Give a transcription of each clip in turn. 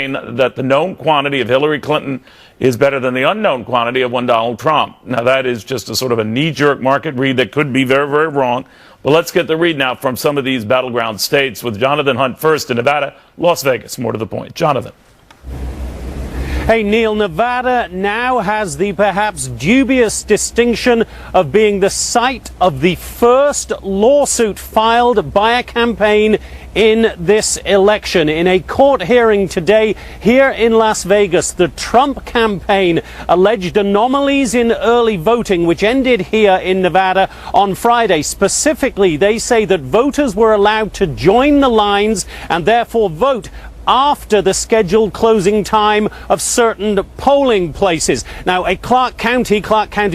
that the known quantity of Hillary Clinton is better than the unknown quantity of one Donald Trump. Now, that is just a sort of a knee-jerk market read that could be very, very wrong. But let's get the read now from some of these battleground states with Jonathan Hunt first in Nevada, Las Vegas. More to the point. Jonathan. Hey, Neil, Nevada now has the perhaps dubious distinction of being the site of the first lawsuit filed by a campaign in this election. In a court hearing today here in Las Vegas, the Trump campaign alleged anomalies in early voting, which ended here in Nevada on Friday. Specifically, they say that voters were allowed to join the lines and therefore vote after the scheduled closing time of certain polling places. Now, a Clark County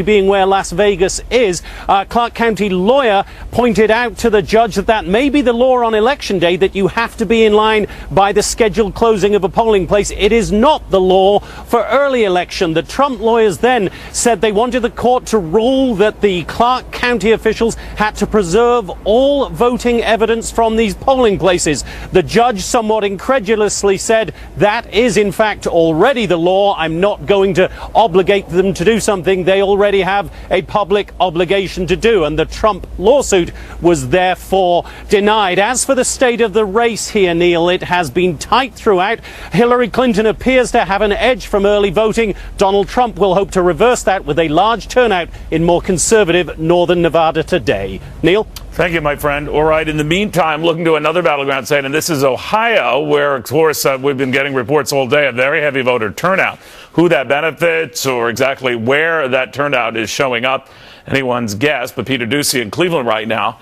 being where Las Vegas is, Clark County lawyer pointed out to the judge that may be the law on election day, that you have to be in line by the scheduled closing of a polling place. It is not the law for early election. The Trump lawyers then said they wanted the court to rule that the Clark County officials had to preserve all voting evidence from these polling places. The judge, somewhat incredulous, said that is in fact already the law. I'm not going to obligate them to do something they already have a public obligation to do, and the Trump lawsuit was therefore denied. As for the state of the race here, Neil, it has been tight throughout. Hillary Clinton appears to have an edge from early voting. Donald Trump will hope to reverse that with a large turnout in more conservative northern Nevada today. Neil? Thank you, my friend. All right, in the meantime, looking to another battleground state, and this is Ohio, where, of course, we've been getting reports all day of very heavy voter turnout. Who that benefits or exactly where that turnout is showing up, anyone's guess. But Peter Ducey in Cleveland right now,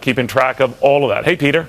keeping track of all of that. Hey, Peter.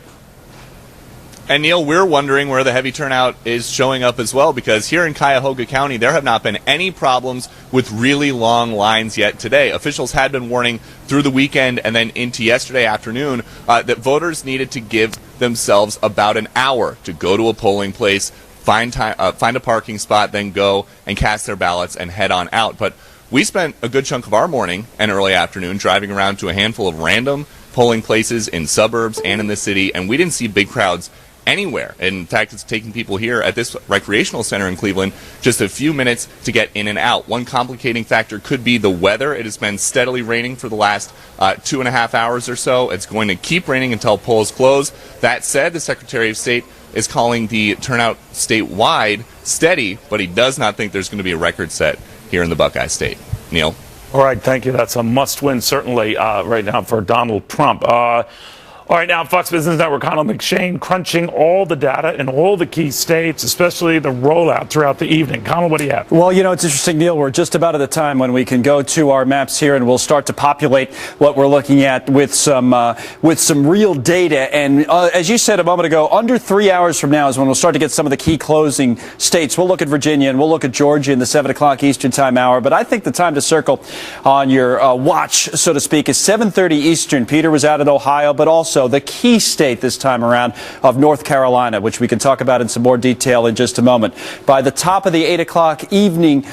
And Neil, we're wondering where the heavy turnout is showing up as well, because here in Cuyahoga County, there have not been any problems with really long lines yet today. Officials had been warning through the weekend and then into yesterday afternoon that voters needed to give themselves about an hour to go to a polling place, find a parking spot, then go and cast their ballots and head on out. But we spent a good chunk of our morning and early afternoon driving around to a handful of random polling places in suburbs and in the city, and we didn't see big crowds anywhere. In fact, it's taking people here at this recreational center in Cleveland just a few minutes to get in and out. One complicating factor could be the weather. It has been steadily raining for the last 2.5 hours or so. It's going to keep raining until polls close. That said, the Secretary of State is calling the turnout statewide steady, but he does not think there's going to be a record set here in the Buckeye State. Neil? All right, thank you. That's a must-win, certainly, right now for Donald Trump. All right, now Fox Business Network, Conal McShane crunching all the data in all the key states, especially the rollout throughout the evening. Conal, what do you have? Well, you know, it's interesting, Neil. We're just about at the time when we can go to our maps here and we'll start to populate what we're looking at with some real data. And as you said a moment ago, under 3 hours from now is when we'll start to get some of the key closing states. We'll look at Virginia and we'll look at Georgia in the 7 o'clock Eastern time hour. But I think the time to circle on your watch, so to speak, is 7:30 Eastern. Peter was out at Ohio, but also the key state this time around of North Carolina, which we can talk about in some more detail in just a moment. By the top of the 8 o'clock evening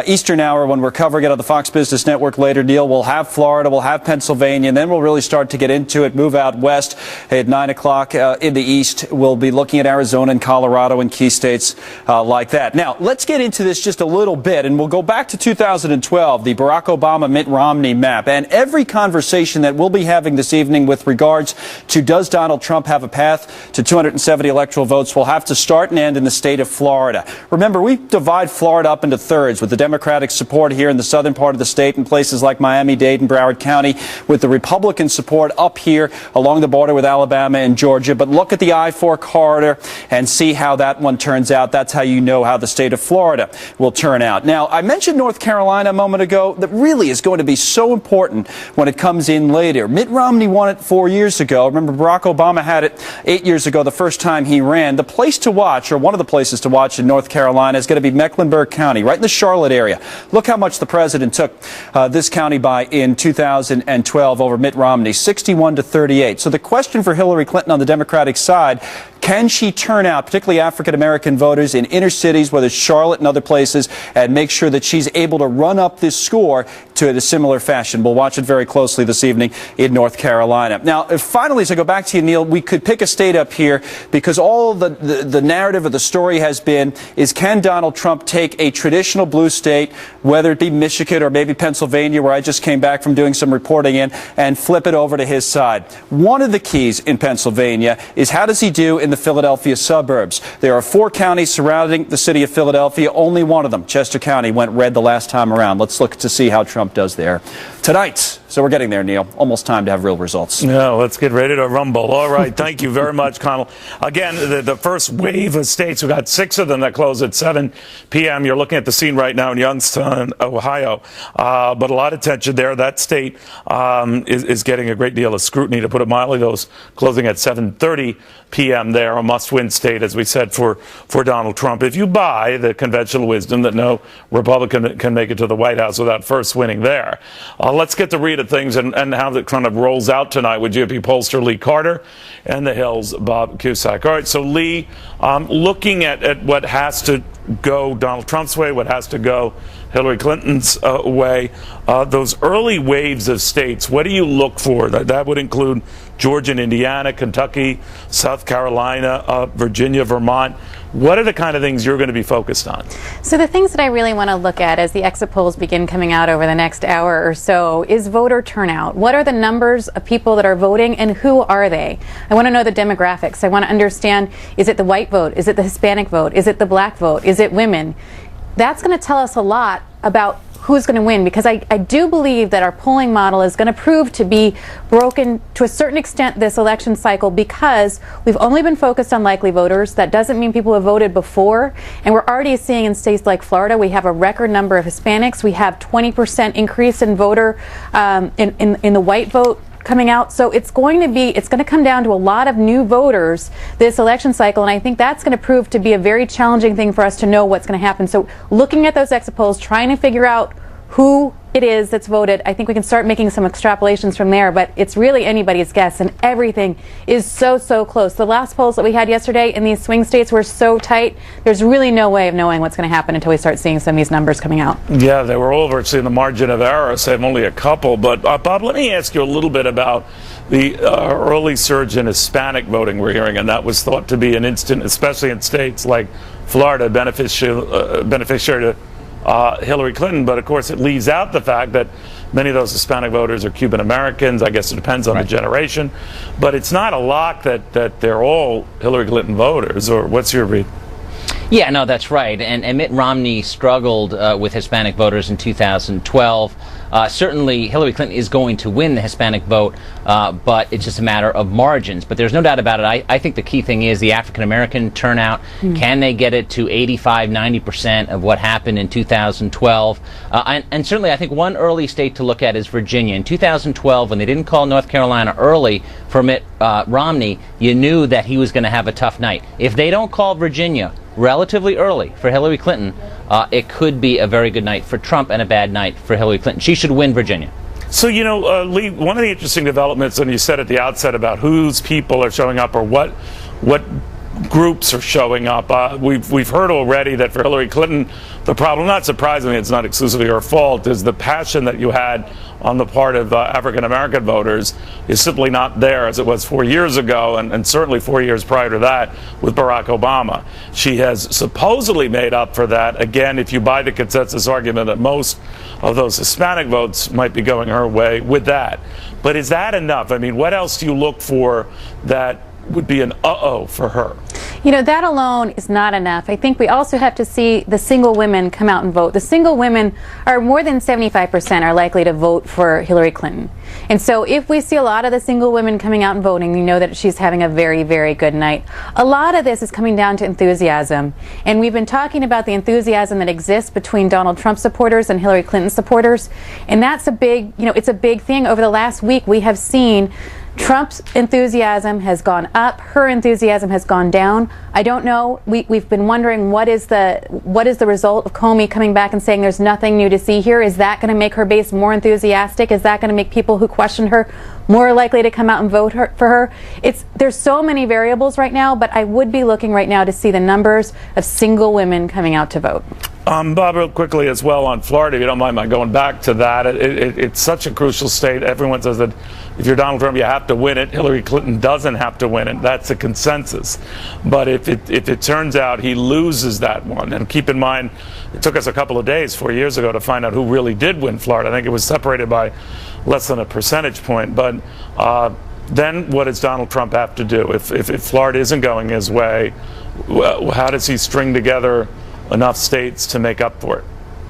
Eastern hour, when we're covering it on the Fox Business Network later, Neil, we'll have Florida, we'll have Pennsylvania, and then we'll really start to get into it, move out west at 9 o'clock in the east. We'll be looking at Arizona and Colorado and key states like that. Now, let's get into this just a little bit, and we'll go back to 2012, the Barack Obama-Mitt Romney map, and every conversation that we'll be having this evening with regards to does Donald Trump have a path to 270 electoral votes will have to start and end in the state of Florida. Remember, we divide Florida up into thirds, with the Democratic support here in the southern part of the state in places like Miami-Dade and Broward County, with the Republican support up here along the border with Alabama and Georgia. But look at the I-4 corridor and see how that one turns out. That's how you know how the state of Florida will turn out. Now, I mentioned North Carolina a moment ago. That really is going to be so important when it comes in later. Mitt Romney won it 4 years ago. Remember, Barack Obama had it 8 years ago, the first time he ran. The place to watch, or one of the places to watch in North Carolina, is going to be Mecklenburg County, right in the Charlotte area. Look how much the president took this county by in 2012 over Mitt Romney, 61-38. So the question for Hillary Clinton on the Democratic side, can she turn out, particularly African-American voters in inner cities, whether it's Charlotte and other places, and make sure that she's able to run up this score to a similar fashion. We'll watch it very closely this evening in North Carolina. Now, finally, as I go back to you, Neil, we could pick a state up here because all the narrative of the story has been is can Donald Trump take a traditional blue state, whether it be Michigan or maybe Pennsylvania, where I just came back from doing some reporting in, and flip it over to his side. One of the keys in Pennsylvania is how does he do in the Philadelphia suburbs? There are 4 counties surrounding the city of Philadelphia. Only one of them, Chester County, went red the last time around. Let's look to see how Trump does there tonight. So we're getting there, Neil. Almost time to have real results. Yeah, let's get ready to rumble. All right. Thank you very much, Connell. Again, the first wave of states, we've got 6 of them that close at 7 p.m. You're looking at the scene right now in Youngstown, Ohio. But a lot of tension there. That state is getting a great deal of scrutiny, to put it mildly. Those closing at 7:30 p.m. there, a must-win state, as we said, for Donald Trump. If you buy the conventional wisdom that no Republican can make it to the White House without first winning there, let's get to read of things and how that kind of rolls out tonight with GOP pollster Lee Carter and the Hill's Bob Cusack. All right, so Lee, looking at what has to go Donald Trump's way, what has to go Hillary Clinton's way, those early waves of states, what do you look for? That would include Georgia and Indiana, Kentucky, South Carolina, Virginia, Vermont. What are the kind of things you're going to be focused on? So the things that I really want to look at as the exit polls begin coming out over the next hour or so is voter turnout. What are the numbers of people that are voting and who are they? I want to know the demographics. I want to understand, is it the white vote? Is it the Hispanic vote? Is it the black vote? Is it women? That's going to tell us a lot about who's going to win, because I do believe that our polling model is going to prove to be broken to a certain extent this election cycle, because we've only been focused on likely voters. That doesn't mean people have voted before, and we're already seeing in states like Florida, we have a record number of Hispanics. We have 20% increase in voter in the white vote coming out. So it's going to come down to a lot of new voters this election cycle, and I think that's going to prove to be a very challenging thing for us to know what's going to happen. So looking at those exit polls, trying to figure out who it is that's voted, I think we can start making some extrapolations from there, but it's really anybody's guess, and everything is so close. The last polls that we had yesterday in these swing states were so tight, there's really no way of knowing what's going to happen until we start seeing some of these numbers coming out. Yeah, they were all virtually in the margin of error, save only a couple. But Bob, let me ask you a little bit about the early surge in Hispanic voting we're hearing, and that was thought to be an instant, especially in states like Florida, beneficiary to Hillary Clinton, but of course it leaves out the fact that many of those Hispanic voters are Cuban Americans. I guess it depends on the generation, but it's not a lock that they're all Hillary Clinton voters. Or what's your read? Yeah, no, that's right. And Mitt Romney struggled with Hispanic voters in 2012. Certainly, Hillary Clinton is going to win the Hispanic vote, but it's just a matter of margins. But there's no doubt about it. I think the key thing is the African-American turnout. Can they get it to 85, 90% of what happened in 2012? And certainly, I think one early state to look at is Virginia. In 2012, when they didn't call North Carolina early for Mitt Romney, you knew that he was going to have a tough night. If they don't call Virginia relatively early for Hillary Clinton, it could be a very good night for Trump and a bad night for Hillary Clinton. She should win Virginia. So, Lee, one of the interesting developments, and you said at the outset about whose people are showing up or what groups are showing up. We've heard already that for Hillary Clinton, the problem, not surprisingly, it's not exclusively her fault, is the passion that you had on the part of African-American voters is simply not there as it was 4 years ago, and certainly 4 years prior to that with Barack Obama. She has supposedly made up for that, again, if you buy the consensus argument that most of those Hispanic votes might be going her way with that. But is that enough? I mean, what else do you look for that would be an uh-oh for her? That alone is not enough. I think we also have to see the single women come out and vote. The single women are more than 75% are likely to vote for Hillary Clinton. And so if we see a lot of the single women coming out and voting, you know that she's having a very, very good night. A lot of this is coming down to enthusiasm. And we've been talking about the enthusiasm that exists between Donald Trump supporters and Hillary Clinton supporters. And that's a big, it's a big thing. Over the last week, we have seen Trump's enthusiasm has gone up, her enthusiasm has gone down. I don't know. We've been wondering what is the result of Comey coming back and saying there's nothing new to see here. Is that going to make her base more enthusiastic? Is that going to make people who question her more likely to come out and vote for her? There's so many variables right now, but I would be looking right now to see the numbers of single women coming out to vote. Bob, real quickly as well on Florida, if you don't mind my going back to that. It's such a crucial state. Everyone says that if you're Donald Trump, you have to win it. Hillary Clinton doesn't have to win it. That's a consensus. But if it turns out he loses that one, and keep in mind, it took us a couple of days 4 years ago to find out who really did win Florida. I think it was separated by less than a percentage point. But then what does Donald Trump have to do? If Florida isn't going his way, how does he string together enough states to make up for it?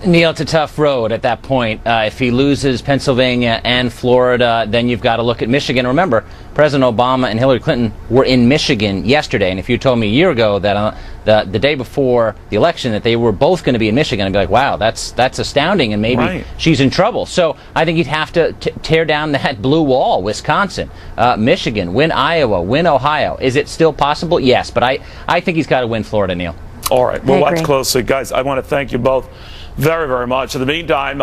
Neil, it's a tough road at that point. If he loses Pennsylvania and Florida, then you've got to look at Michigan. Remember, President Obama and Hillary Clinton were in Michigan yesterday, and if you told me a year ago that the day before the election that they were both going to be in Michigan, I'd be like, wow, that's astounding, and maybe she's in trouble. So I think he'd have to tear down that blue wall. Wisconsin, Michigan, win Iowa, win Ohio. Is it still possible? Yes, but I think he's got to win Florida, Neil. All right, we'll watch closely. Guys, I want to thank you both very, very much. In the meantime,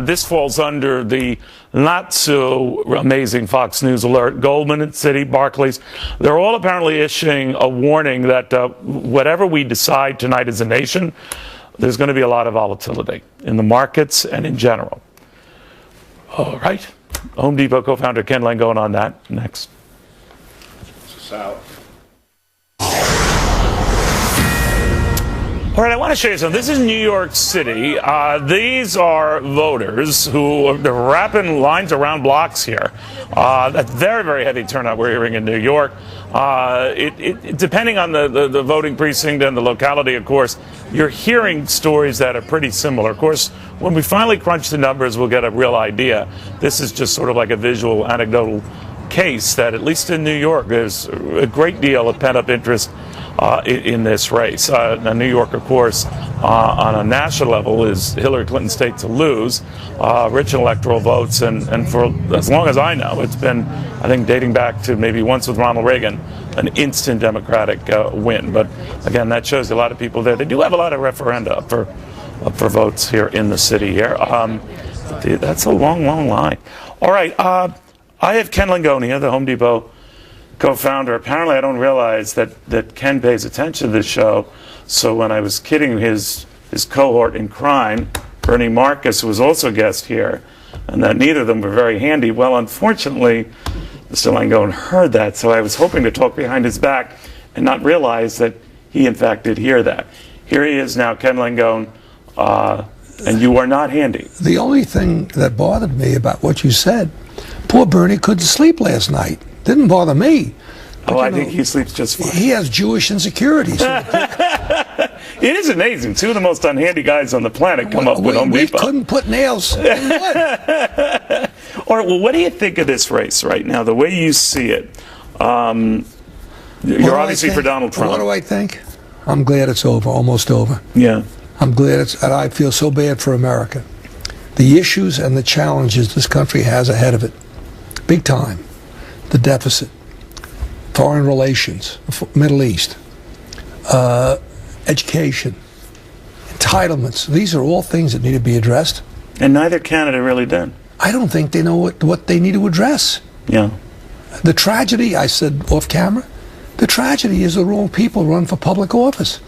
this falls under the not-so-amazing Fox News alert. Goldman and Citi, Barclays, they're all apparently issuing a warning that whatever we decide tonight as a nation, there's going to be a lot of volatility in the markets and in general. All right. Home Depot co-founder Ken Langone on that next. All right, I want to show you something. This is New York City. These are voters who are wrapping lines around blocks here. That's very, very heavy turnout we're hearing in New York. Depending on the voting precinct and the locality, of course, you're hearing stories that are pretty similar. Of course, when we finally crunch the numbers, we'll get a real idea. This is just sort of like a visual, anecdotal case that, at least in New York, there's a great deal of pent-up interest in this race. Now, New York, of course, on a national level is Hillary Clinton's state to lose, rich in electoral votes, and for as long as I know, it's been, I think, dating back to maybe once with Ronald Reagan, an instant Democratic win. But again, that shows a lot of people there. They do have a lot of referenda up for votes here in the city here. That's a long, long line. All right, I have Ken Langone here, the Home Depot co-founder. Apparently I don't realize that Ken pays attention to this show, so when I was kidding his cohort in crime, Bernie Marcus was also a guest here, and that neither of them were very handy. Well, unfortunately, Mr. Langone heard that, so I was hoping to talk behind his back and not realize that he in fact did hear that. Here he is now, Ken Langone, and you are not handy. The only thing that bothered me about what you said, poor Bernie couldn't sleep last night. Didn't bother me. But, I think he sleeps just fine. He has Jewish insecurities. It is amazing. Two of the most unhandy guys on the planet come up with Home Depot. We couldn't put nails in wood. All right, well, what do you think of this race right now, the way you see it? You're obviously for Donald Trump. What do I think? I'm glad it's over, almost over. Yeah. I'm glad and I feel so bad for America. The issues and the challenges this country has ahead of it, big time. The deficit, foreign relations, Middle East, education, entitlements. These are all things that need to be addressed. And neither Canada really did. I don't think they know what they need to address. Yeah. The tragedy, I said off camera, the tragedy is the wrong people run for public office.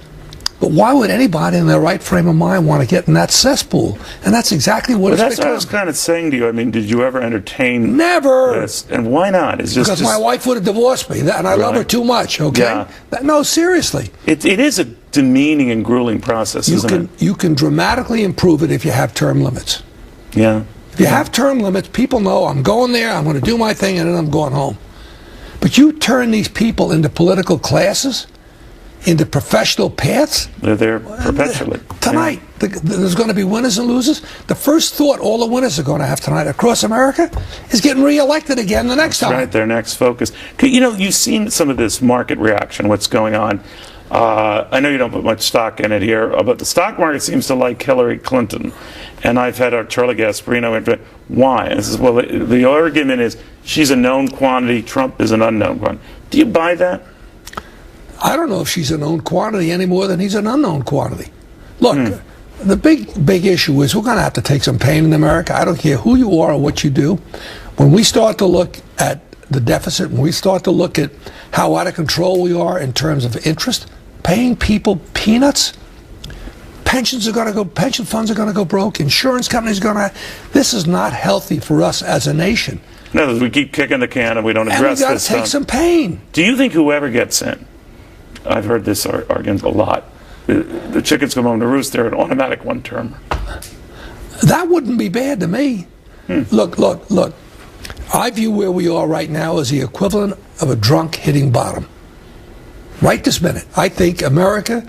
But why would anybody in their right frame of mind want to get in that cesspool? And that's exactly what it's become. That's what I was kind of saying to you. I mean, did you ever entertain Never. this? And why not? It's just because my wife would have divorced me, and I love her too much, okay? Yeah. No, seriously. It is a demeaning and grueling process, isn't it? You can dramatically improve it if you have term limits. Yeah. If you have term limits, people know I'm going there, I'm going to do my thing, and then I'm going home. But you turn these people into political classes, into professional paths. They're there perpetually. Tonight, there's going to be winners and losers. The first thought all the winners are going to have tonight across America is getting reelected again the next time. Right, their next focus. You know, you've seen some of this market reaction, what's going on. I know you don't put much stock in it here, but the stock market seems to like Hillary Clinton. And I've had our Charlie Gasparino into it. Why? And says, well, the argument is she's a known quantity, Trump is an unknown quantity. Do you buy that? I don't know if she's a known quantity any more than he's an unknown quantity. Look, the big issue is we're going to have to take some pain in America. I don't care who you are or what you do. When we start to look at the deficit, when we start to look at how out of control we are in terms of interest, paying people peanuts, pension funds are going to go broke. Insurance companies are going to. This is not healthy for us as a nation. No, we keep kicking the can and we don't address and we this. Got to take some pain. Do you think whoever gets in? I've heard this argument a lot. The chickens come home to roost. They're an automatic one-term. That wouldn't be bad to me. Look. I view where we are right now as the equivalent of a drunk hitting bottom. Right this minute. I think America,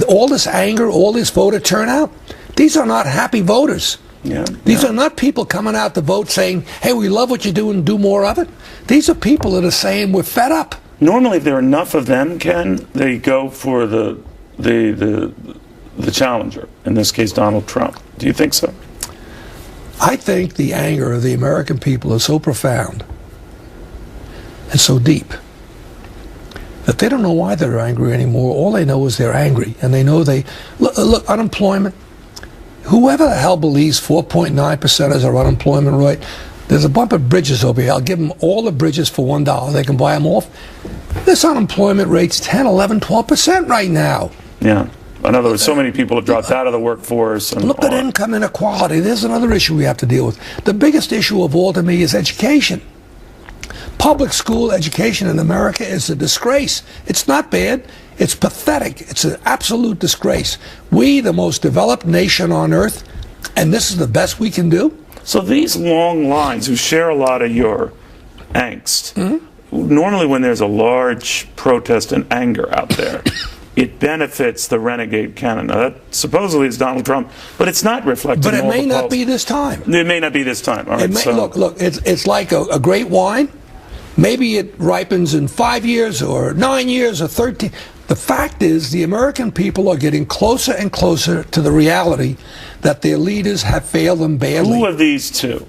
all this anger, all this voter turnout, these are not happy voters. These are not people coming out to vote saying, hey, we love what you do and do more of it. These are people that are saying we're fed up. Normally, if there are enough of them, Ken, they go for the challenger, in this case, Donald Trump. Do you think so? I think the anger of the American people is so profound and so deep that they don't know why they're angry anymore. All they know is they're angry, and they know look, unemployment. Whoever the hell believes 4.9% is our unemployment rate, there's a bunch of bridges over here. I'll give them all the bridges for $1. They can buy them off. This unemployment rate's 10, 11, 12% right now. Yeah. In other words, so many people have dropped out of the workforce. And look at income inequality. There's another issue we have to deal with. The biggest issue of all to me is education. Public school education in America is a disgrace. It's not bad. It's pathetic. It's an absolute disgrace. We, the most developed nation on earth, and this is the best we can do? So these long lines who share a lot of your angst, normally when there's a large protest and anger out there, it benefits the renegade candidate. Now, that supposedly is Donald Trump, but it's not reflected. But it in all may the not polls. Be this time. It may not be this time. All right, look, it's like a great wine. Maybe it ripens in 5 years or 9 years or 13. The fact is, the American people are getting closer and closer to the reality that their leaders have failed them badly. Who of these two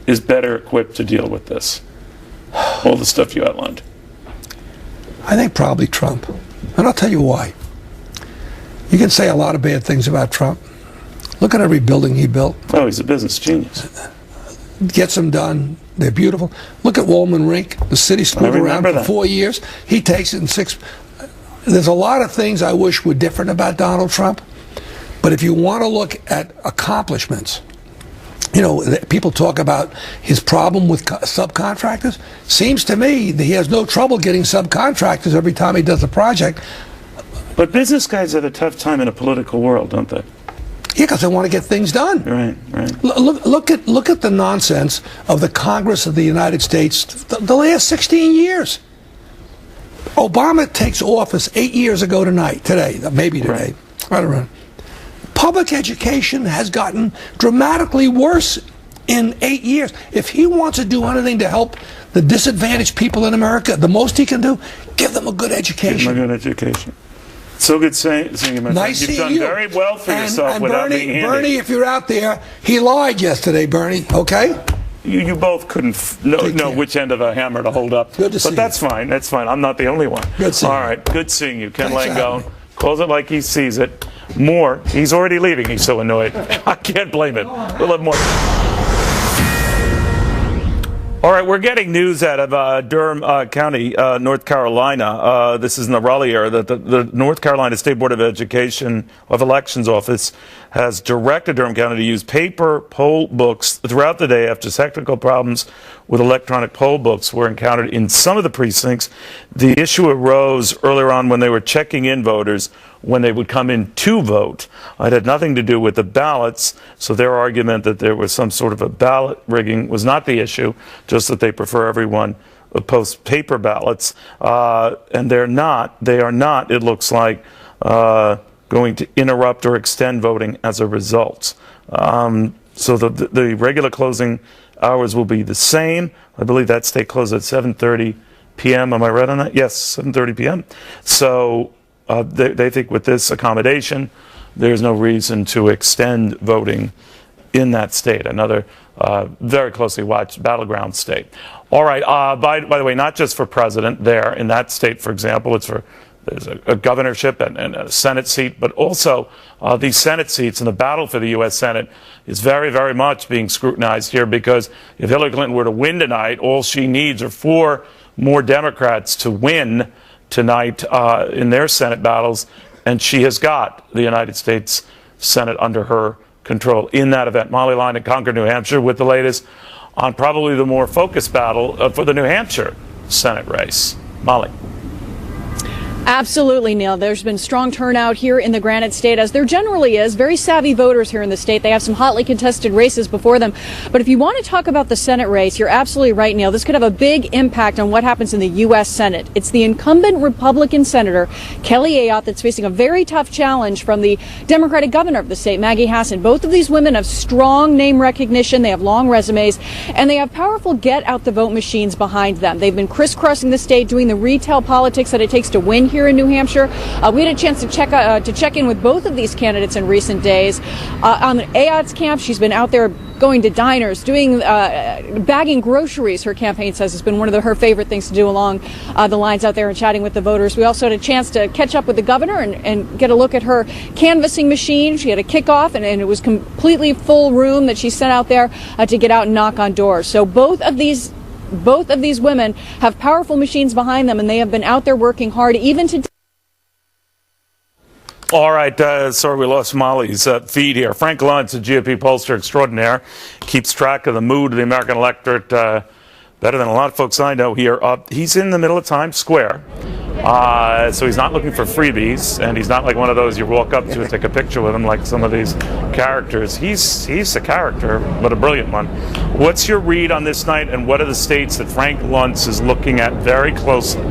is better equipped to deal with this? All the stuff you outlined. I think probably Trump. And I'll tell you why. You can say a lot of bad things about Trump. Look at every building he built. Oh, he's a business genius. Gets them done. They're beautiful. Look at Woolman Rink. The city screwed around for 4 years. He takes it in 6. There's a lot of things I wish were different about Donald Trump. But if you want to look at accomplishments, you know, people talk about his problem with subcontractors. Seems to me that he has no trouble getting subcontractors every time he does a project. But business guys have a tough time in a political world, don't they? Yeah, because they want to get things done. Right. Look at the nonsense of the Congress of the United States the last 16 years. Obama takes office 8 years ago today, maybe today. Right around. Public education has gotten dramatically worse in 8 years. If he wants to do anything to help the disadvantaged people in America, the most he can do, give them a good education. Give them a good education. So good seeing you, my nice friend. You've done very well for yourself without being handy. Bernie, if you're out there, he lied yesterday, Bernie, okay? You both couldn't know which end of the hammer to hold up. Good to see you. But that's fine. That's fine. I'm not the only one. Good seeing you. All right. Good seeing you. Ken Thanks for having Langone. me. Calls it like he sees it. More. He's already leaving. He's so annoyed. I can't blame him. We'll have more. All right, we're getting news out of Durham County, North Carolina. This is in the Raleigh area. The North Carolina State Board of Elections office has directed Durham County to use paper poll books throughout the day after technical problems with electronic poll books were encountered in some of the precincts. The issue arose earlier on when they were checking in voters when they would come in to vote. It had nothing to do with the ballots, so their argument that there was some sort of a ballot rigging was not the issue, just that they prefer everyone post paper ballots. And they are not, it looks like, going to interrupt or extend voting as a result. So the regular closing hours will be the same. I believe that state closed at 7:30 p.m. Am I right on that? Yes, 7:30 p.m. So they think with this accommodation, there's no reason to extend voting in that state. Another very closely watched battleground state. All right. By the way, not just for president there in that state, for example, there's a governorship and a Senate seat, but also these Senate seats and the battle for the U.S. Senate is very, very much being scrutinized here, because if Hillary Clinton were to win tonight, all she needs are 4 more Democrats to win tonight in their Senate battles, and she has got the United States Senate under her control in that event. Molly Line in Concord, New Hampshire, with the latest on probably the more focused battle for the New Hampshire Senate race. Molly. Absolutely, Neil. There's been strong turnout here in the Granite State, as there generally is. Very savvy voters here in the state. They have some hotly contested races before them. But if you want to talk about the Senate race, you're absolutely right, Neil. This could have a big impact on what happens in the U.S. Senate. It's the incumbent Republican Senator, Kelly Ayotte, that's facing a very tough challenge from the Democratic governor of the state, Maggie Hassan. Both of these women have strong name recognition. They have long resumes, and they have powerful get-out-the-vote machines behind them. They've been crisscrossing the state, doing the retail politics that it takes to win here in New Hampshire. We had a chance to check in with both of these candidates in recent days. On Ayotte's camp, she's been out there going to diners, doing bagging groceries. Her campaign says has been one of her favorite things to do along the lines out there and chatting with the voters. We also had a chance to catch up with the governor and get a look at her canvassing machine. She had a kickoff, and it was completely full room that she sent out there to get out and knock on doors. So both of these women have powerful machines behind them, and they have been out there working hard even to. All right, sorry we lost Molly's feed here. Frank Luntz, a GOP pollster extraordinaire, keeps track of the mood of the American electorate better than a lot of folks I know here. He's in the middle of Times Square, so he's not looking for freebies, and he's not like one of those you walk up to and take a picture with him like some of these characters. He's a character, but a brilliant one. What's your read on this night, and what are the states that Frank Luntz is looking at very closely?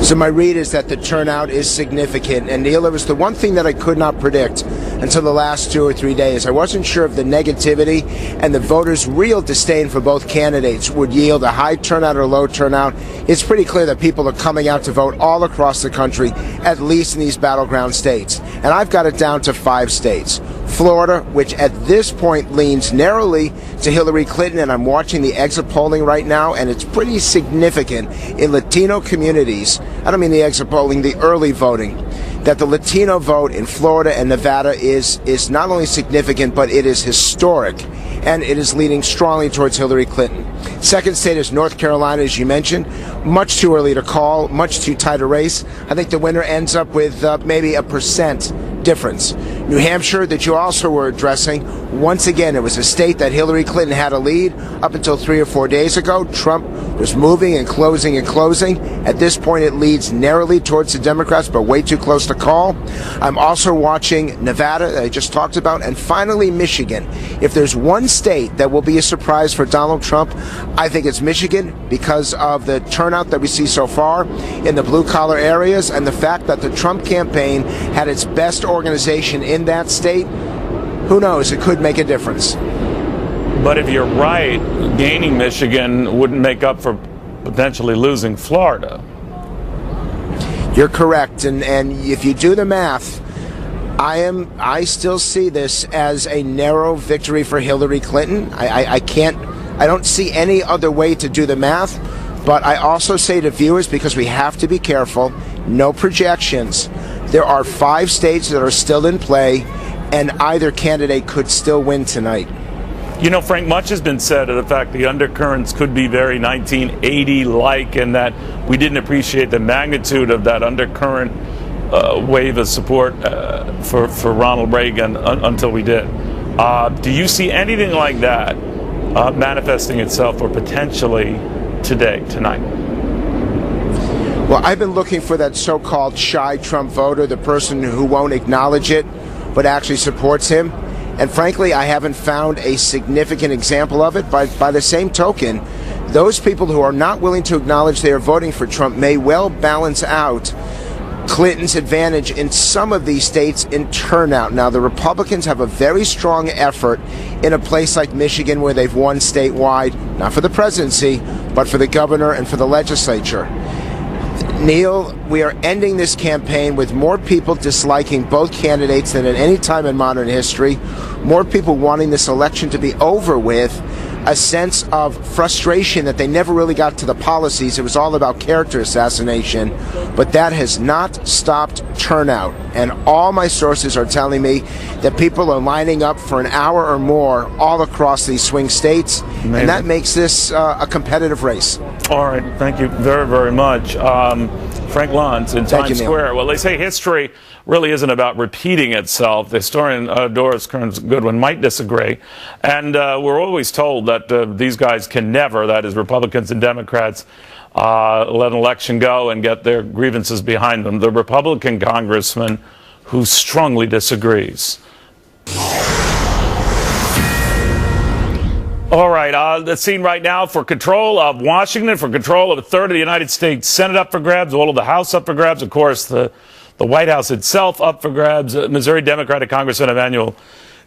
So my read is that the turnout is significant. And Neil, it was the one thing that I could not predict until the last 2 or 3 days. I wasn't sure if the negativity and the voters' real disdain for both candidates would yield a high turnout or low turnout. It's pretty clear that people are coming out to vote all across the country, at least in these battleground states. And I've got it down to 5 states. Florida, which at this point leans narrowly to Hillary Clinton, and I'm watching the exit polling right now, and it's pretty significant in Latino communities. I don't mean the exit polling, the early voting, that the Latino vote in Florida and Nevada is not only significant, but it is historic, and it is leaning strongly towards Hillary Clinton. Second state is North Carolina, as you mentioned. Much too early to call, much too tight a race. I think the winner ends up with maybe a % difference. New Hampshire, that you also were addressing, once again, it was a state that Hillary Clinton had a lead up until 3 or 4 days ago. Trump was moving and closing and closing. At this point, it leads narrowly towards the Democrats, but way too close to call. I'm also watching Nevada, that I just talked about, and finally Michigan. If there's one state that will be a surprise for Donald Trump, I think it's Michigan, because of the turnout that we see so far in the blue-collar areas and the fact that the Trump campaign had its best organization in that state. Who knows? It could make a difference. But if you're right, gaining Michigan wouldn't make up for potentially losing Florida. You're correct, and if you do the math, I still see this as a narrow victory for Hillary Clinton. I don't see any other way to do the math, but I also say to viewers, because we have to be careful, no projections. There are 5 states that are still in play, and either candidate could still win tonight. You know, Frank, much has been said of the fact the undercurrents could be very 1980-like, and that we didn't appreciate the magnitude of that undercurrent wave of support for Ronald Reagan until we did. Do you see anything like that manifesting itself or potentially tonight? Well, I've been looking for that so-called shy Trump voter, the person who won't acknowledge it but actually supports him. And frankly, I haven't found a significant example of it. But by the same token, those people who are not willing to acknowledge they are voting for Trump may well balance out Clinton's advantage in some of these states in turnout. Now, the Republicans have a very strong effort in a place like Michigan, where they've won statewide, not for the presidency, but for the governor and for the legislature. Neil, we are ending this campaign with more people disliking both candidates than at any time in modern history, more people wanting this election to be over with, a sense of frustration that they never really got to the policies. It was all about character assassination, but that has not stopped turnout. And all my sources are telling me that people are lining up for an hour or more all across these swing states, and that makes this a competitive race. All right, thank you very, very much. Frank Luntz in Times Square. Well, they say history really isn't about repeating itself. The historian Doris Kearns-Goodwin might disagree. And we're always told that these guys can never, that is Republicans and Democrats, let an election go and get their grievances behind them. The Republican congressman who strongly disagrees. All right, the scene right now for control of Washington, for control of a third of the United States Senate up for grabs, all of the House up for grabs, of course, the White House itself up for grabs. Missouri Democratic Congressman Emanuel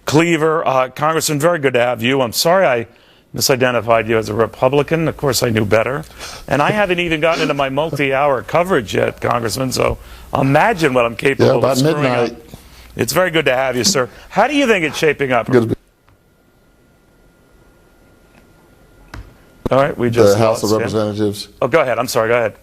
Cleaver. Congressman, very good to have you. I'm sorry I misidentified you as a Republican. Of course, I knew better. And I haven't even gotten into my multi-hour coverage yet, Congressman, so imagine what I'm capable of screwing up. It's very good to have you, sir. How do you think it's shaping up? All right, we just the House of Representatives. Oh, go ahead. I'm sorry. Go ahead.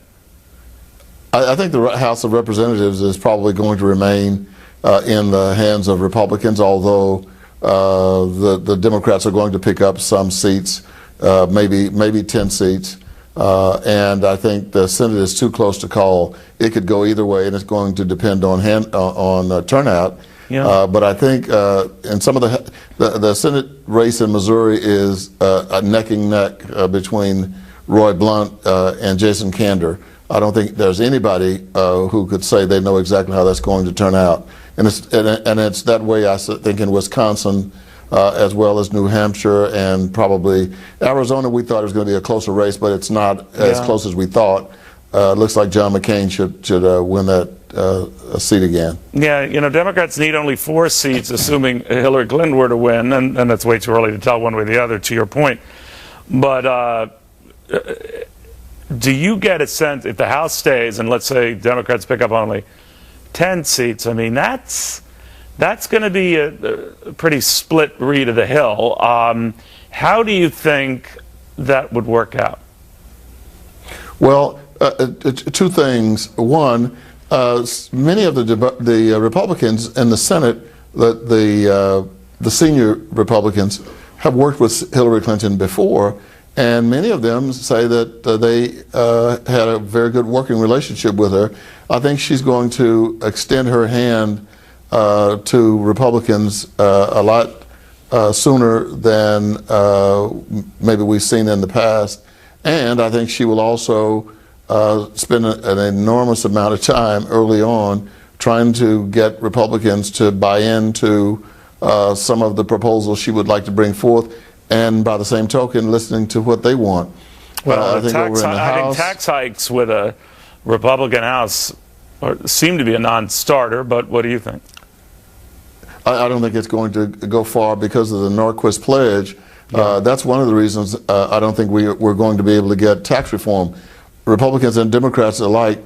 I think the House of Representatives is probably going to remain in the hands of Republicans, although the Democrats are going to pick up some seats, maybe 10 seats. And I think the Senate is too close to call. It could go either way, and it's going to depend on turnout. Yeah. But I think in some of the Senate race in Missouri is a neck and neck between Roy Blunt and Jason Kander. I don't think there's anybody who could say they know exactly how that's going to turn out. And it's that way, I think, in Wisconsin as well as New Hampshire and probably Arizona. We thought it was going to be a closer race, but it's not as close as we thought. Looks like John McCain should win that a seat again. Yeah, you know, Democrats need only 4 seats, assuming Hillary Clinton were to win, and that's way too early to tell one way or the other, to your point. But do you get a sense, if the House stays, and let's say Democrats pick up only 10 seats, I mean, that's going to be a pretty split read of the Hill. How do you think that would work out? Well, 2 things. One, many of the Republicans in the Senate, the senior Republicans, have worked with Hillary Clinton before, and many of them say that they had a very good working relationship with her. I think she's going to extend her hand to Republicans a lot sooner than maybe we've seen in the past, and I think she will also spend an enormous amount of time early on trying to get Republicans to buy into some of the proposals she would like to bring forth, and by the same token, listening to what they want. Well, I think tax hikes with a Republican House seem to be a non-starter, but what do you think? I don't think it's going to go far because of the Norquist pledge. That's one of the reasons I don't think we're going to be able to get tax reform. Republicans and Democrats alike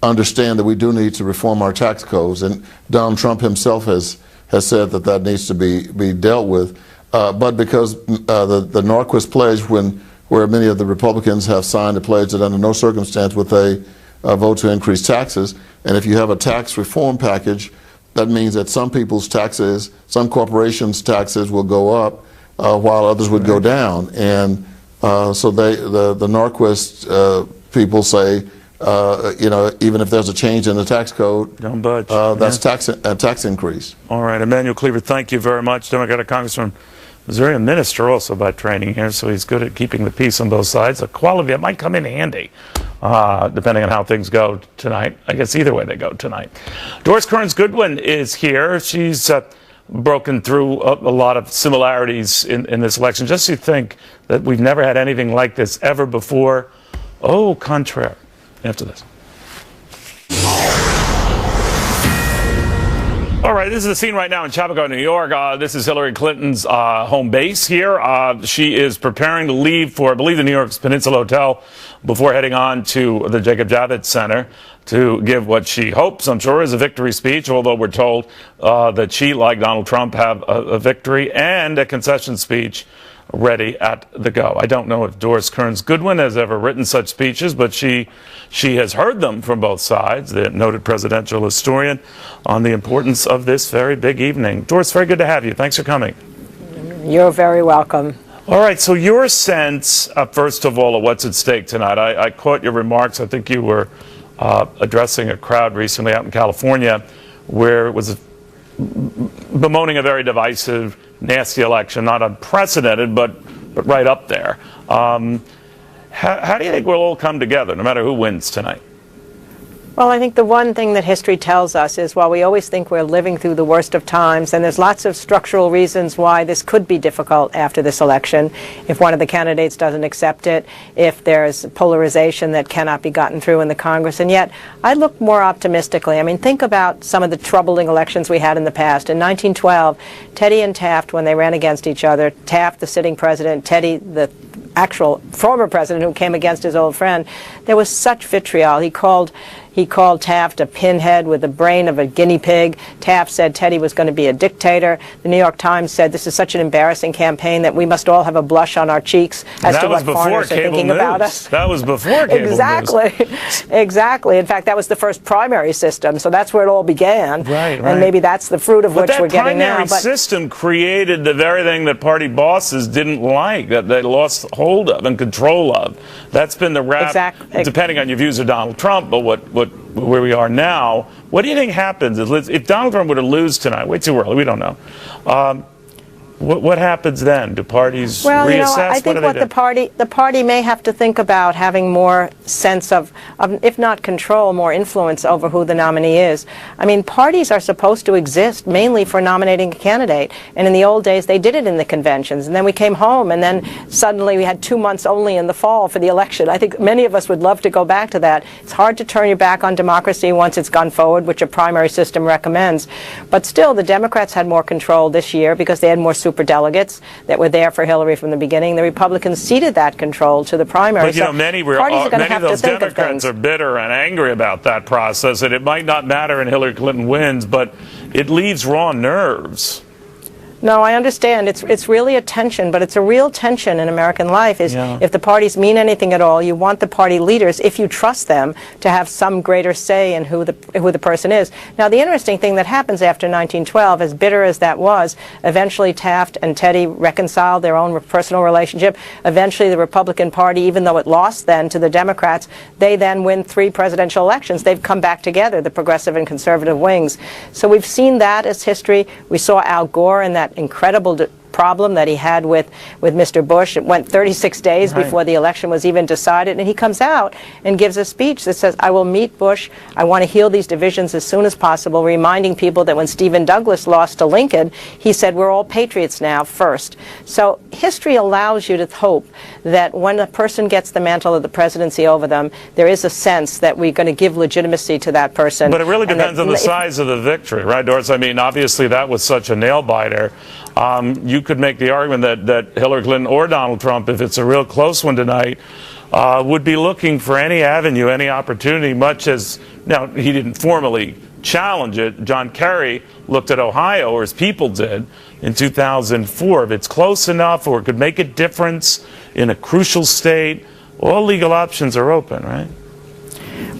understand that we do need to reform our tax codes, and Donald Trump himself has said that needs to be dealt with. But because the Norquist pledge, where many of the Republicans have signed a pledge that under no circumstance would they vote to increase taxes, and if you have a tax reform package, that means that some people's taxes, some corporations' taxes will go up while others would go down. And so the Norquist people say, even if there's a change in the tax code, don't budge. That's a tax increase. All right, Emanuel Cleaver, thank you very much. Democratic Congressman, Missouri, a minister also by training here, so he's good at keeping the peace on both sides. A quality that might come in handy, depending on how things go tonight. I guess either way they go tonight. Doris Kearns-Goodwin is here. She's broken through a lot of similarities in this election. Just to think that we've never had anything like this ever before. Au contraire. After this. All right, this is the scene right now in Chappaquiddick, New York. This is Hillary Clinton's home base here. She is preparing to leave for, I believe, the New York's Peninsula Hotel before heading on to the Jacob Javits Center to give what she hopes, I'm sure, is a victory speech, although we're told that she, like Donald Trump, have a victory and a concession speech ready at the go. I don't know if Doris Kearns-Goodwin has ever written such speeches, but she has heard them from both sides, the noted presidential historian, on the importance of this very big evening. Doris, very good to have you. Thanks for coming. You're very welcome. All right, so your sense, first of all, of what's at stake tonight. I caught your remarks. I think you were addressing a crowd recently out in California where it was bemoaning a very divisive, nasty election, not unprecedented, but right up there. How do you think we'll all come together, no matter who wins tonight? Well, I think the one thing that history tells us is while we always think we're living through the worst of times, and there's lots of structural reasons why this could be difficult after this election, if one of the candidates doesn't accept it, if there's polarization that cannot be gotten through in the Congress, and yet I look more optimistically. I mean, think about some of the troubling elections we had in the past. In 1912, Teddy and Taft, when they ran against each other, Taft, the sitting president, Teddy, the actual former president who came against his old friend, there was such vitriol. He called Taft a pinhead with the brain of a guinea pig. Taft said Teddy was going to be a dictator. The New York Times said this is such an embarrassing campaign that we must all have a blush on our cheeks as to what foreigners are thinking about us. That was before cable exactly. news. Exactly. In fact, that was the first primary system, so that's where it all began. Right. And maybe that's the fruit of which we're getting now. But that primary system created the very thing that party bosses didn't like, that they lost hold of and control of. That's been the rap, depending on your views of Donald Trump, but where we are now. What do you think happens if Donald Trump were to lose tonight? Way too early, we don't know. What happens then? Do parties reassess? You know, I think what the party may have to think about having more sense of, if not control, more influence over who the nominee is. I mean, parties are supposed to exist mainly for nominating a candidate, and in the old days they did it in the conventions, and then we came home, and then suddenly we had 2 months only in the fall for the election. I think many of us would love to go back to that. It's hard to turn your back on democracy once it's gone forward, which a primary system recommends. But still, the Democrats had more control this year because they had more superdelegates that were there for Hillary from the beginning. The Republicans ceded that control to the primary. But, you know, many of those Democrats are bitter and angry about that process, and it might not matter and Hillary Clinton wins, but it leaves raw nerves. No, I understand. It's really a tension, but it's a real tension in American life is if the parties mean anything at all, you want the party leaders, if you trust them, to have some greater say in who the person is. Now, the interesting thing that happens after 1912, as bitter as that was, eventually Taft and Teddy reconciled their own personal relationship. Eventually, the Republican Party, even though it lost then to the Democrats, they then win 3 presidential elections. They've come back together, the progressive and conservative wings. So we've seen that as history. We saw Al Gore in that incredible problem that he had with Mr. Bush. It went 36 days before the election was even decided, and he comes out and gives a speech that says, I will meet Bush. I want to heal these divisions as soon as possible, reminding people that when Stephen Douglas lost to Lincoln, he said, we're all patriots now first. So history allows you to hope that when a person gets the mantle of the presidency over them, there is a sense that we're going to give legitimacy to that person. But it really depends on the size of the victory, right, Doris? I mean, obviously that was such a nail-biter. You could make the argument that Hillary Clinton or Donald Trump, if it's a real close one tonight, would be looking for any avenue, any opportunity, much as, now, he didn't formally challenge it. John Kerry looked at Ohio, or his people did, in 2004. If it's close enough or could make a difference in a crucial state, all legal options are open, right?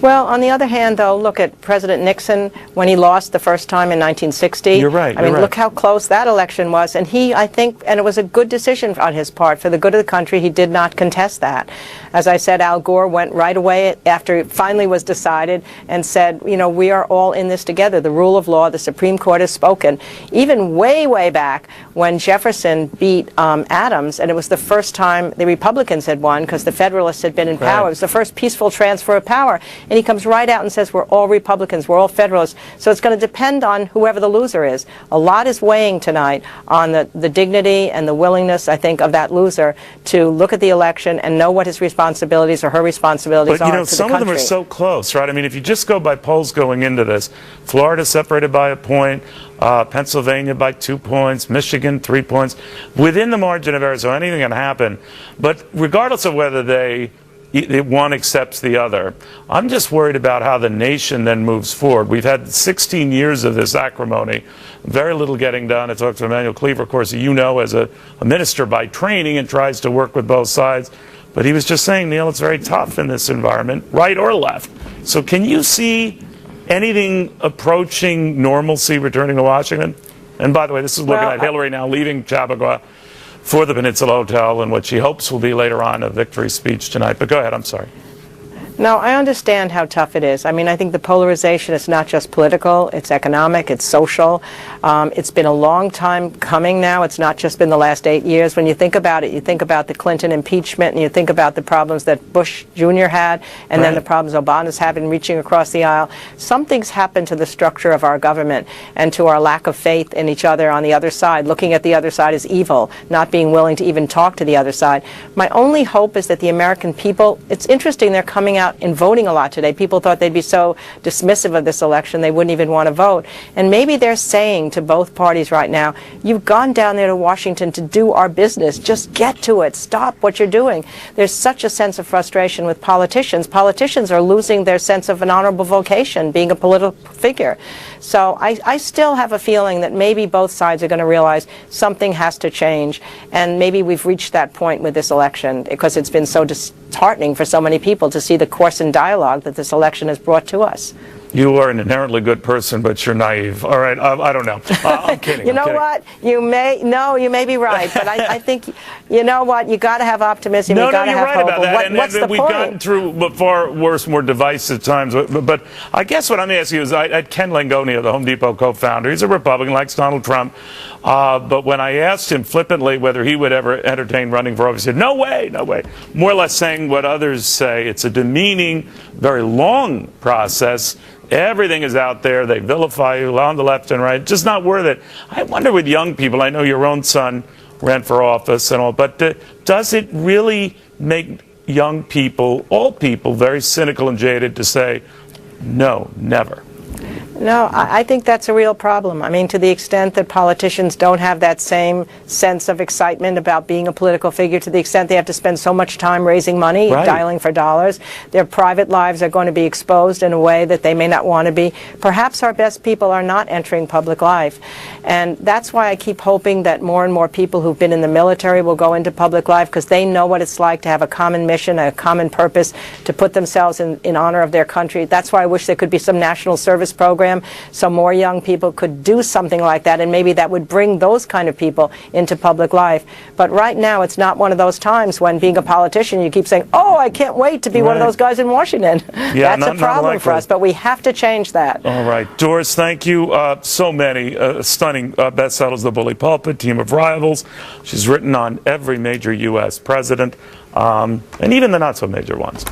Well, on the other hand, though, look at President Nixon when he lost the first time in 1960. You're right. I mean, look how close that election was. And I think, and it was a good decision on his part. For the good of the country, he did not contest that. As I said, Al Gore went right away after it finally was decided and said, you know, we are all in this together. The rule of law, the Supreme Court has spoken. Even way, way back when Jefferson beat Adams, and it was the first time the Republicans had won because the Federalists had been in power. It was the first peaceful transfer of power. And he comes right out and says, we're all Republicans, we're all Federalists. So it's going to depend on whoever the loser is. A lot is weighing tonight on the dignity and the willingness, I think, of that loser to look at the election and know what his responsibilities or her responsibilities are to the country. But, you know, some of them are so close, right? I mean, if you just go by polls going into this, Florida separated by a point, Pennsylvania by 2 points, Michigan 3 points. Within the margin of error, so anything can happen. But regardless of whether one accepts the other, I'm just worried about how the nation then moves forward. We've had 16 years of this acrimony, very little getting done. I talked to Emmanuel Cleaver, of course, you know, as a minister by training and tries to work with both sides. But he was just saying, Neil, it's very tough in this environment, right or left. So can you see anything approaching normalcy returning to Washington? And by the way, this is looking at Hillary now leaving Chappaqua. for the Peninsula Hotel and what she hopes will be later on a victory speech tonight. But go ahead, I'm sorry. No, I understand how tough it is. I mean, I think the polarization is not just political, it's economic, it's social. It's been a long time coming now. It's not just been the last 8 years. When you think about it, you think about the Clinton impeachment, and you think about the problems that Bush Jr. had, and then the problems Obama's had in reaching across the aisle. Something's happened to the structure of our government and to our lack of faith in each other on the other side, looking at the other side as evil, not being willing to even talk to the other side. My only hope is that the American people, it's interesting, they're coming out in voting a lot today. People thought they'd be so dismissive of this election they wouldn't even want to vote. And maybe they're saying to both parties right now, you've gone down there to Washington to do our business. Just get to it. Stop what you're doing. There's such a sense of frustration with politicians. Politicians are losing their sense of an honorable vocation, being a political figure. So I still have a feeling that maybe both sides are going to realize something has to change. And maybe we've reached that point with this election because it's been so disheartening for so many people to see the course and dialogue that this election has brought to us. You are an inherently good person, but you're naive. All right, I don't know. I'm kidding. You know what? You may be right, but I think, you know what? You got to have optimism. You got to have hope. About that. What's the we've point? gotten through far worse, more divisive times. But I guess what I'm asking you is, I had Ken Langone, the Home Depot co-founder. He's a Republican, likes Donald Trump. But when I asked him flippantly whether he would ever entertain running for office, he said, no way, no way. More or less saying what others say. It's a demeaning, very long process. Everything is out there. They vilify you on the left and right. Just not worth it. I wonder with young people, I know your own son ran for office and all, but does it really make young people, all people, very cynical and jaded to say, no, never? No, I think that's a real problem. I mean, to the extent that politicians don't have that same sense of excitement about being a political figure, to the extent they have to spend so much time raising money, dialing for dollars, their private lives are going to be exposed in a way that they may not want to be. Perhaps our best people are not entering public life. And that's why I keep hoping that more and more people who've been in the military will go into public life, because they know what it's like to have a common mission, a common purpose, to put themselves in honor of their country. That's why I wish there could be some national service program so more young people could do something like that, and maybe that would bring those kind of people into public life. But right now, it's not one of those times when, being a politician, you keep saying, oh, I can't wait to be one of those guys in Washington. Yeah, that's a problem for us, but we have to change that. All right. Doris, thank you. So many stunning bestsellers, The Bully Pulpit, Team of Rivals. She's written on every major U.S. president. And even the not-so-major ones.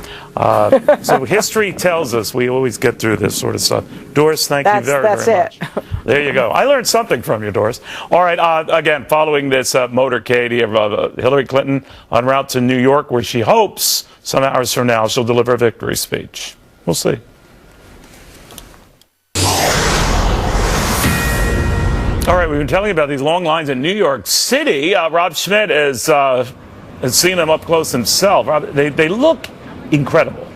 So history tells us we always get through this sort of stuff. Doris, thank you very much. There you go. I learned something from you, Doris. All right, again, following this motorcade here of Hillary Clinton en route to New York, where she hopes some hours from now she'll deliver a victory speech. We'll see. All right, we've been telling you about these long lines in New York City. Rob Schmidt has seen them up close himself. They look incredible.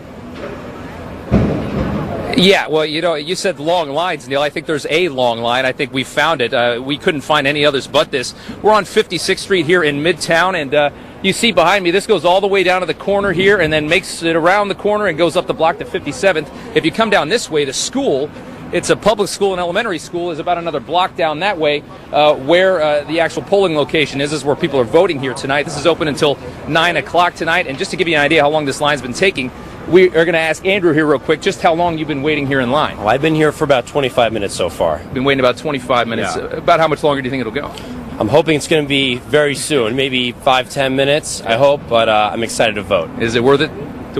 Yeah, well, you know, you said long lines, Neil. I think there's a long line. I think we found it. We couldn't find any others but this. We're on 56th Street here in Midtown, and you see behind me, this goes all the way down to the corner here and then makes it around the corner and goes up the block to 57th. If you come down this way, the school, it's a public school, an elementary school, is about another block down that way where the actual polling location is where people are voting here tonight. This is open until 9 o'clock tonight. And just to give you an idea how long this line's been taking, we are going to ask Andrew here real quick just how long you've been waiting here in line. Well, I've been here for about 25 minutes so far. Been waiting about 25 minutes. Yeah. About how much longer do you think it'll go? I'm hoping it's going to be very soon, maybe 5-10 minutes, I hope, but I'm excited to vote. Is it worth it?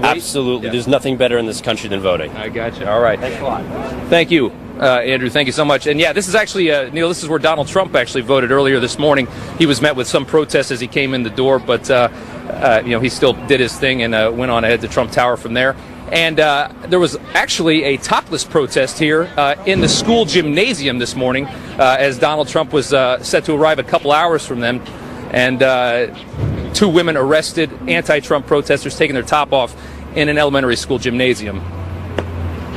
Absolutely. Yeah. There's nothing better in this country than voting. I got you. All right. Thanks a lot. Thank you, Andrew. Thank you so much. And yeah, this is actually, Neil, this is where Donald Trump actually voted earlier this morning. He was met with some protests as he came in the door, but, you know, he still did his thing and went on ahead to Trump Tower from there. And there was actually a topless protest here in the school gymnasium this morning as Donald Trump was set to arrive a couple hours from them. And 2 women arrested, anti-Trump protesters taking their top off in an elementary school gymnasium.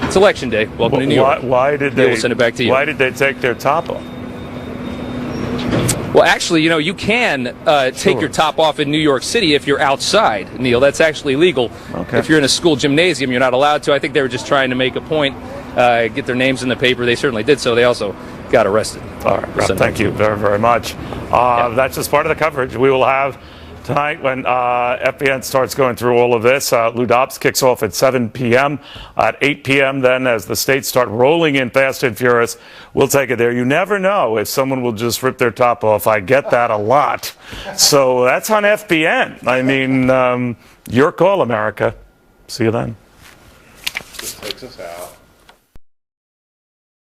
It's Election Day. Welcome to New York. Why did they? We'll send it back to you. Why did they take their top off? Well, actually, you know, you can take your top off in New York City if you're outside, Neil. That's actually legal. Okay. If you're in a school gymnasium, you're not allowed to. I think they were just trying to make a point, get their names in the paper. They certainly did so. They also got arrested. All right, Rob, thank you very, very much. That's just part of the coverage we will have tonight when FBN starts going through all of this. Lou Dobbs kicks off at 7 p.m. At 8 p.m. then, as the states start rolling in fast and furious, we'll take it there. You never know if someone will just rip their top off. I get that a lot. So that's on FBN. I mean, your call, America. See you then. This takes us out.